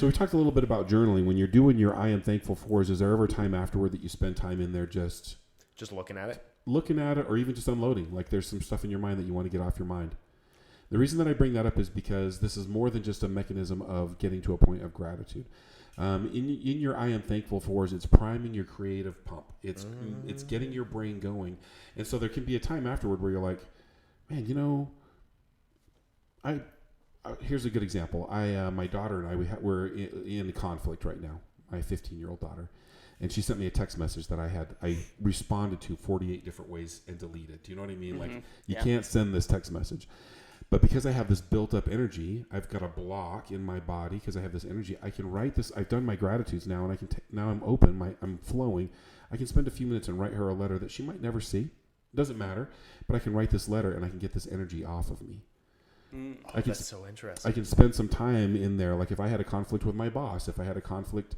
So we talked a little bit about journaling. When you're doing your I am thankful fors, is there ever a time afterward that you spend time in there just looking at it? Looking at it, or even just unloading? Like there's some stuff in your mind that you want to get off your mind. The reason that I bring that up is because this is more than just a mechanism of getting to a point of gratitude. In your I am thankful fors, it's priming your creative pump. It's getting your brain going. And so there can be a time afterward where you're like, man, here's a good example. My daughter and I, we're in conflict right now. My 15-year-old daughter, and she sent me a text message that I responded to 48 different ways and deleted. Do you know what I mean? Like you can't send this text message, but because I have this built-up energy, I've got a block in my body because I have this energy. I can write this. I've done my gratitudes now, and I can. Now I'm open. I'm flowing. I can spend a few minutes and write her a letter that she might never see. It doesn't matter, but I can write this letter and I can get this energy off of me. That's so interesting. I can spend some time in there. Like if I had a conflict with my boss, if I had a conflict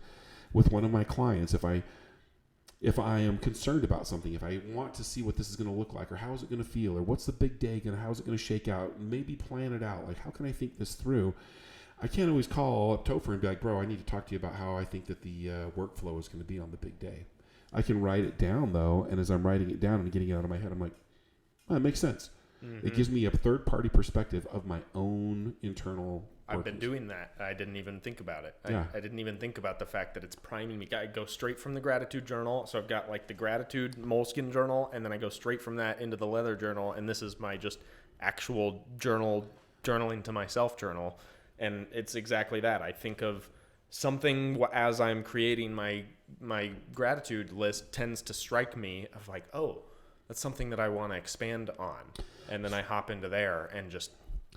with one of my clients, if I am concerned about something, if I want to see what this is going to look like, or how is it going to feel, or what's the big day how is it going to shake out, maybe plan it out. Like how can I think this through? I can't always call up Topher and be like, bro, I need to talk to you about how I think that the workflow is going to be on the big day. I can write it down though, and as I'm writing it down and getting it out of my head, I'm like, oh, that makes sense. It gives me a third-party perspective of my own internal I've been doing that. I didn't even think about it. I didn't even think about the fact that it's priming me. I go straight from the gratitude journal. So I've got like the gratitude moleskin journal, and then I go straight from that into the leather journal. And this is my just actual journaling to myself journal. And it's exactly that. I think of something as I'm creating my gratitude list tends to strike me of like, oh, that's something that I want to expand on. And then I hop into there and just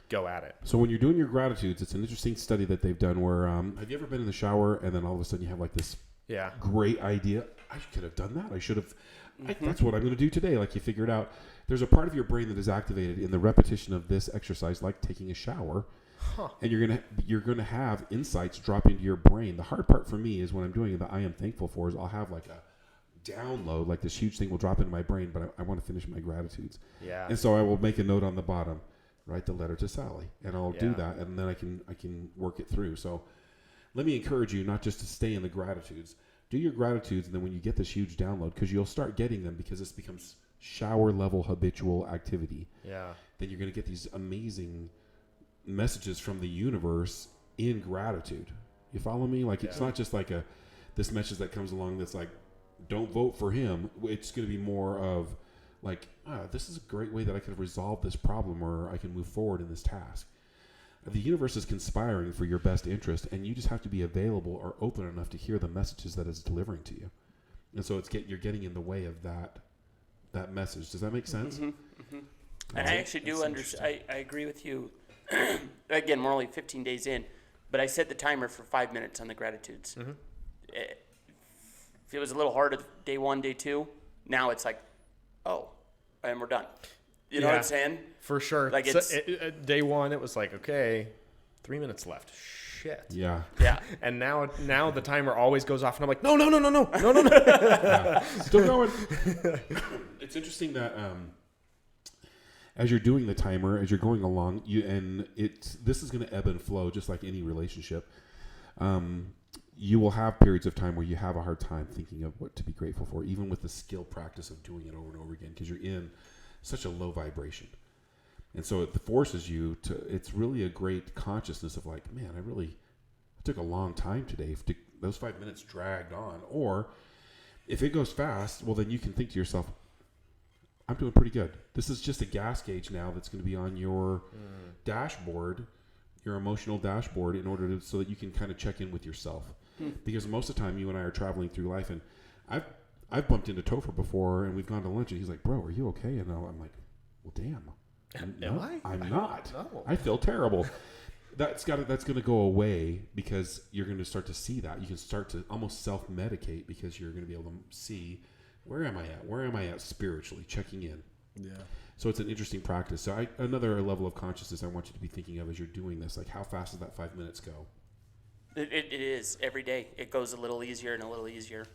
go at it. So when you're doing your gratitudes, it's an interesting study that they've done where, have you ever been in the shower and then all of a sudden you have like this great idea? I could have done that. I should have. That's what I'm going to do today. Like you figure it out. There's a part of your brain that is activated in the repetition of this exercise, like taking a shower. And you're gonna have insights drop into your brain. The hard part for me is when I'm doing the I am thankful for is I'll have like a download, like this huge thing will drop into my brain, but I want to finish my gratitudes. Yeah. And so I will make a note on the bottom, write the letter to Sally, and I'll do that, and then I can work it through. So let me encourage you not just to stay in the gratitudes. Do your gratitudes, and then when you get this huge download, because you'll start getting them because this becomes shower level habitual activity. Yeah. Then you're going to get these amazing messages from the universe in gratitude. You follow me? Like it's not just like this message that comes along that's like, don't vote for him. It's going to be more of like, this is a great way that I could have resolved this problem, or I can move forward in this task. The universe is conspiring for your best interest, and you just have to be available or open enough to hear the messages that it's delivering to you. And so you're getting in the way of that message. Does that make sense? And I actually do understand. I agree with you. Again, we're only 15 days in, but I set the timer for 5 minutes on the gratitudes. If it was a little hard at day 1, day 2, now it's like, oh, and we're done. You know what I'm saying? For sure. Like day 1, it was like, okay, 3 minutes left. Shit. Yeah. Yeah. And now the timer always goes off, and I'm like, no. Still going. It's interesting that as you're doing the timer, as you're going along, this is going to ebb and flow just like any relationship. You will have periods of time where you have a hard time thinking of what to be grateful for, even with the skill practice of doing it over and over again, because you're in such a low vibration. And so it forces you to, it's really a great consciousness of like, man, I took a long time today. Those 5 minutes dragged on. Or if it goes fast, well, then you can think to yourself, I'm doing pretty good. This is just a gas gauge now that's going to be on your dashboard, your emotional dashboard, in order so that you can kind of check in with yourself. Because most of the time you and I are traveling through life, and I've bumped into Topher before, and we've gone to lunch, and he's like, bro, are you okay? And I'm like, well, damn. Am I? I'm not. I feel terrible. That's going to go away because you're going to start to see that. You can start to almost self-medicate because you're going to be able to see, where am I at? Where am I at spiritually? Checking in. Yeah. So it's an interesting practice. So another level of consciousness I want you to be thinking of as you're doing this, like how fast does that 5 minutes go? It is every day. It goes a little easier and a little easier.